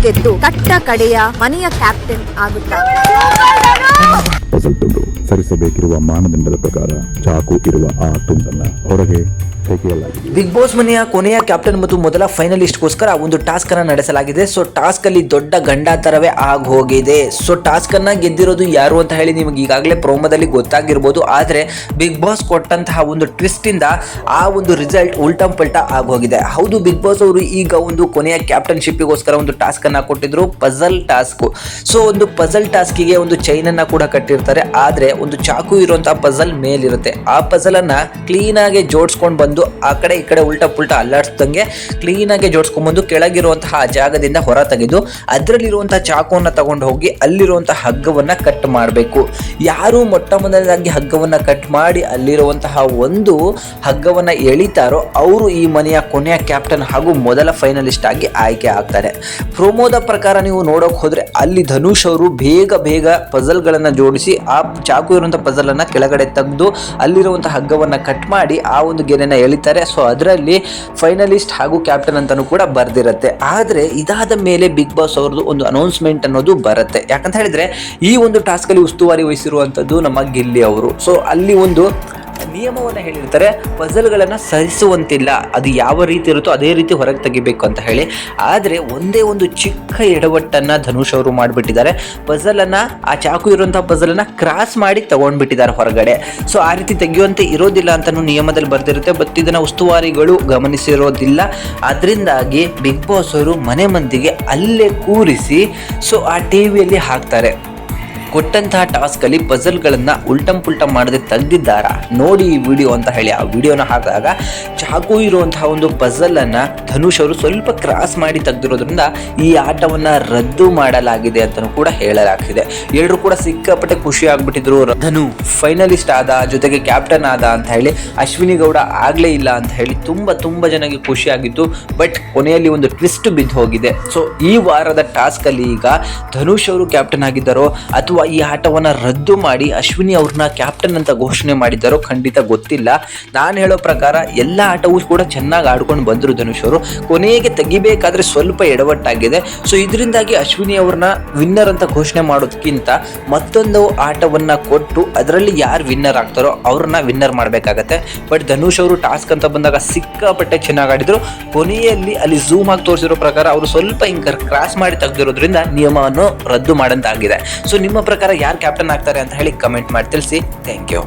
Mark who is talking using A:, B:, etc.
A: ಗೆದ್ದು ಕಟ್ಟ ಕಡೆಯ ಮನೆಯ ಕ್ಯಾಪ್ಟನ್ ಆಗುತ್ತಾರೆ.
B: ಸರಿಸಬೇಕಿರುವ ಮಾನದಂಡದ ಪ್ರಕಾರ ಚಾಕು ಇರುವ ಆ ತುಂಡನ್ನ ಹೊರಗೆ ತೆಗೆಯಲಾಗಿದೆ.
C: ಬಿಗ್ ಬಾಸ್ ಮನೆಯ ಕೊನೆಯ ಕ್ಯಾಪ್ಟನ್ ಮತ್ತು ಮೊದಲ ಫೈನಲಿಸ್ಟ್ಗೋಸ್ಕರ ಒಂದು ಟಾಸ್ಕ್ ಅನ್ನ ನಡೆಸಲಾಗಿದೆ. ಸೊ ಟಾಸ್ಕ್ ಅಲ್ಲಿ ದೊಡ್ಡ ಗಂಡಾಂತರವೇ ಆಗೋಗಿದೆ. ಸೊ ಟಾಸ್ಕ್ ಅನ್ನ ಗೆದ್ದಿರೋದು ಯಾರು ಅಂತ ಹೇಳಿ ನಿಮಗೆ ಈಗಾಗಲೇ ಪ್ರೋಮೋದಲ್ಲಿ ಗೊತ್ತಾಗಿರ್ಬೋದು. ಆದ್ರೆ ಬಿಗ್ ಬಾಸ್ ಕೊಟ್ಟಂತಹ ಒಂದು ಟ್ವಿಸ್ಟ್ ಇಂದ ಆ ಒಂದು ರಿಸಲ್ಟ್ ಉಲ್ಟಂ ಪಲ್ಟಾ ಆಗೋಗಿದೆ. ಹೌದು, ಬಿಗ್ ಬಾಸ್ ಅವರು ಈಗ ಒಂದು ಕೊನೆಯ ಕ್ಯಾಪ್ಟನ್ಶಿಪ್ಗೋಸ್ಕರ ಒಂದು ಟಾಸ್ಕ್ ಅನ್ನ ಕೊಟ್ಟಿದ್ರು, ಪಜಲ್ ಟಾಸ್ಕ್. ಸೊ ಒಂದು ಪಜಲ್ ಟಾಸ್ಕಿಗೆ ಒಂದು ಚೈನ್ ಅನ್ನ ಕೂಡ ಕಟ್ಟಿರ್ತಾರೆ. ಆದ್ರೆ ಒಂದು ಚಾಕು ಇರುವಂತಹ ಪಜಲ್ ಮೇಲಿರುತ್ತೆ. ಆ ಪಜಲ್ ಅನ್ನ ಕ್ಲೀನ್ ಆಗಿ ಜೋಡಿಸ್ಕೊಂಡು ಬಂದು ಆ ಕಡೆ ಈ ಕಡೆ ಉಲ್ಟಾ ಪುಲ್ಟಾ ಅಲ್ಲಾಡ್ಸ್ದಂಗೆ ಕ್ಲೀನ್ ಆಗಿ ಜೋಡಿಸ್ಕೊಂಡ್ಬಂದು ಕೆಳಗಿರುವಂತಹ ಆ ಜಾಗದಿಂದ ಹೊರ ತೆಗೆದು ಅದರಲ್ಲಿರುವಂತಹ ಚಾಕುವನ್ನ ತಗೊಂಡು ಹೋಗಿ ಅಲ್ಲಿರುವಂತಹ ಹಗ್ಗವನ್ನ ಕಟ್ ಮಾಡಬೇಕು. ಯಾರು ಮೊಟ್ಟ ಮೊದಲದಾಗಿ ಹಗ್ಗವನ್ನ ಕಟ್ ಮಾಡಿ ಅಲ್ಲಿರುವಂತಹ ಒಂದು ಹಗ್ಗವನ್ನ ಎಳಿತಾರೋ ಅವರು ಈ ಮನೆಯ ಕೊನೆಯ ಕ್ಯಾಪ್ಟನ್ ಹಾಗೂ ಮೊದಲ ಫೈನಲಿಸ್ಟ್ ಆಗಿ ಆಯ್ಕೆ ಆಗ್ತಾರೆ. ಪ್ರೋಮೋದ ಪ್ರಕಾರ ನೀವು ನೋಡೋಕೆ ಹೋದ್ರೆ ಅಲ್ಲಿ ಧನುಷ್ ಅವರು ಬೇಗ ಪಜಲ್ಗಳನ್ನ ಜೋಡಿಸಿ ಆ ಚಾಕು ಇರುವಂತಹ ಪಜಲ್ ಅನ್ನ ಕೆಳಗಡೆ ತೆಗೆದು ಅಲ್ಲಿರುವಂತಹ ಹಗ್ಗವನ್ನ ಕಟ್ ಮಾಡಿ ಆ ಒಂದು ಗೆರೆನ ಎಳಿತಾರೆ. ಸೊ ಅದರಲ್ಲಿ ಫೈನಲಿಸ್ಟ್ ಹಾಗೂ ಕ್ಯಾಪ್ಟನ್ ಅಂತಾನೂ ಕೂಡ ಬರ್ದಿರುತ್ತೆ. ಆದ್ರೆ ಇದಾದ ಮೇಲೆ ಬಿಗ್ ಬಾಸ್ ಅವ್ರದ್ದು ಒಂದು ಅನೌನ್ಸ್ಮೆಂಟ್ ಅನ್ನೋದು ಬರುತ್ತೆ. ಯಾಕಂತ ಹೇಳಿದ್ರೆ ಈ ಒಂದು ಟಾಸ್ಕ್ ಅಲ್ಲಿ ಉಸ್ತುವಾರಿ ವಹಿಸಿರುವಂತದ್ದು ನಮ್ಮ ಗಿಲ್ಲಿ ಅವರು. ಸೊ ಅಲ್ಲಿ ಒಂದು ನಿಯಮವನ್ನು ಹೇಳಿರ್ತಾರೆ, ಪಜಲ್ಗಳನ್ನು ಸರಿಸುವಂತಿಲ್ಲ, ಅದು ಯಾವ ರೀತಿ ಇರುತ್ತೋ ಅದೇ ರೀತಿ ಹೊರಗೆ ತೆಗಿಬೇಕು ಅಂತ ಹೇಳಿ. ಆದರೆ ಒಂದೇ ಒಂದು ಚಿಕ್ಕ ಎಡವಟ್ಟನ್ನು ಧನುಷ್ ಅವರು ಮಾಡಿಬಿಟ್ಟಿದ್ದಾರೆ. ಪಜಲನ್ನು, ಆ ಚಾಕು ಇರುವಂತಹ ಪಜಲನ್ನು ಕ್ರಾಸ್ ಮಾಡಿ ತಗೊಂಡ್ಬಿಟ್ಟಿದ್ದಾರೆ ಹೊರಗಡೆ. ಸೊ ಆ ರೀತಿ ತೆಗೆಯುವಂತೆ ಇರೋದಿಲ್ಲ ಅಂತಲೂ ನಿಯಮದಲ್ಲಿ ಬರ್ದಿರುತ್ತೆ. ಬಟ್ ಇದನ್ನು ಉಸ್ತುವಾರಿಗಳು ಗಮನಿಸಿರೋದಿಲ್ಲ. ಅದರಿಂದಾಗಿ ಬಿಗ್ ಬಾಸ್ ಅವರು ಮನೆ ಮಂದಿಗೆ ಅಲ್ಲೇ ಕೂರಿಸಿ ಸೊ ಆ ಟಿವಿಯಲ್ಲಿ ಹಾಕ್ತಾರೆ. ಕೊಟ್ಟಂತಹ ಟಾಸ್ಕ್ ಅಲ್ಲಿ ಪಜಲ್ಗಳನ್ನ ಉಲ್ಟಂ ಪುಲ್ಟಂ ಮಾಡದೆ ತೆಗೆದಿದ್ದಾರಾ ನೋಡಿ ಈ ವಿಡಿಯೋ ಅಂತ ಹೇಳಿ ಆ ವಿಡಿಯೋನ ಹಾಕಿದಾಗ ಚಾಕು ಇರುವಂತಹ ಒಂದು ಪಜಲ್ ಅನ್ನ ಧನುಷ್ ಅವರು ಸ್ವಲ್ಪ ಕ್ರಾಸ್ ಮಾಡಿ ತೆಗೆದಿರೋದ್ರಿಂದ ಈ ಆಟವನ್ನ ರದ್ದು ಮಾಡಲಾಗಿದೆ ಅಂತಲೂ ಕೂಡ ಹೇಳಲಾಗಿದೆ. ಎಲ್ಲರೂ ಕೂಡ ಸಿಕ್ಕಾಪಟ್ಟೆ ಖುಷಿ ಆಗ್ಬಿಟ್ಟಿದ್ರು. ಧನು ಫೈನಲಿಸ್ಟ್ ಆದ, ಜೊತೆಗೆ ಕ್ಯಾಪ್ಟನ್ ಆದ ಅಂತ ಹೇಳಿ. ಅಶ್ವಿನಿ ಗೌಡ ಆಗ್ಲೇ ಇಲ್ಲ ಅಂತ ಹೇಳಿ ತುಂಬಾ ಜನಕ್ಕೆ ಖುಷಿ ಆಗಿತ್ತು. ಬಟ್ ಕೊನೆಯಲ್ಲಿ ಒಂದು ಟ್ವಿಸ್ಟ್ ಬಿದ್ದು ಹೋಗಿದೆ. ಸೊ ಈ ವಾರದ ಟಾಸ್ಕ್ ಅಲ್ಲಿ ಈಗ ಧನುಷ್ ಅವರು ಕ್ಯಾಪ್ಟನ್ ಆಗಿದ್ದಾರೋ ಅಥವಾ ಈ ಆಟವನ್ನ ರದ್ದು ಮಾಡಿ ಅಶ್ವಿನಿ ಅವ್ರನ್ನ ಕ್ಯಾಪ್ಟನ್ ಅಂತ ಘೋಷಣೆ ಮಾಡಿದ್ದಾರೋ ಖಂಡಿತ ಗೊತ್ತಿಲ್ಲ. ನಾನು ಹೇಳೋ ಪ್ರಕಾರ ಎಲ್ಲ ಆಟವೂ ಕೂಡ ಚೆನ್ನಾಗಿ ಆಡ್ಕೊಂಡು ಬಂದರು ಧನುಷ್ ಅವರು. ಕೊನೆಗೆ ತೆಗಿಬೇಕಾದ್ರೆ ಸ್ವಲ್ಪ ಎಡವಟ್ಟಾಗಿದೆ. ಸೊ ಇದರಿಂದಾಗಿ ಅಶ್ವಿನಿ ಅವ್ರನ್ನ ವಿನ್ನರ್ ಅಂತ ಘೋಷಣೆ ಮಾಡೋದಕ್ಕಿಂತ ಮತ್ತೊಂದು ಆಟವನ್ನ ಕೊಟ್ಟು ಅದರಲ್ಲಿ ಯಾರು ವಿನ್ನರ್ ಆಗ್ತಾರೋ ಅವ್ರನ್ನ ವಿನ್ನರ್ ಮಾಡಬೇಕಾಗತ್ತೆ. ಬಟ್ ಧನುಷ್ ಅವರು ಟಾಸ್ಕ್ ಅಂತ ಬಂದಾಗ ಸಿಕ್ಕಾಪಟ್ಟೆ ಚೆನ್ನಾಗಿ ಆಡಿದ್ರು. ಕೊನೆಯಲ್ಲಿ ಅಲ್ಲಿ ಝೂಮ್ ಆಗಿ ತೋರಿಸಿರೋ ಪ್ರಕಾರ ಅವರು ಸ್ವಲ್ಪ ಹಿಂಗೆ ಕ್ರಾಸ್ ಮಾಡಿ ತೆಗೆದಿರೋದ್ರಿಂದ ನಿಯಮವನ್ನು ರದ್ದು ಮಾಡಂತಾಗಿದೆ. ಸೊ ನಿಮ್ಮ ಪ್ರಕಾರ ಯಾರು ಕ್ಯಾಪ್ಟನ್ ಆಗ್ತಾರೆ ಅಂತ ಹೇಳಿ ಕಮೆಂಟ್ ಮಾಡಿ ತಿಳಿಸಿ. Thank you.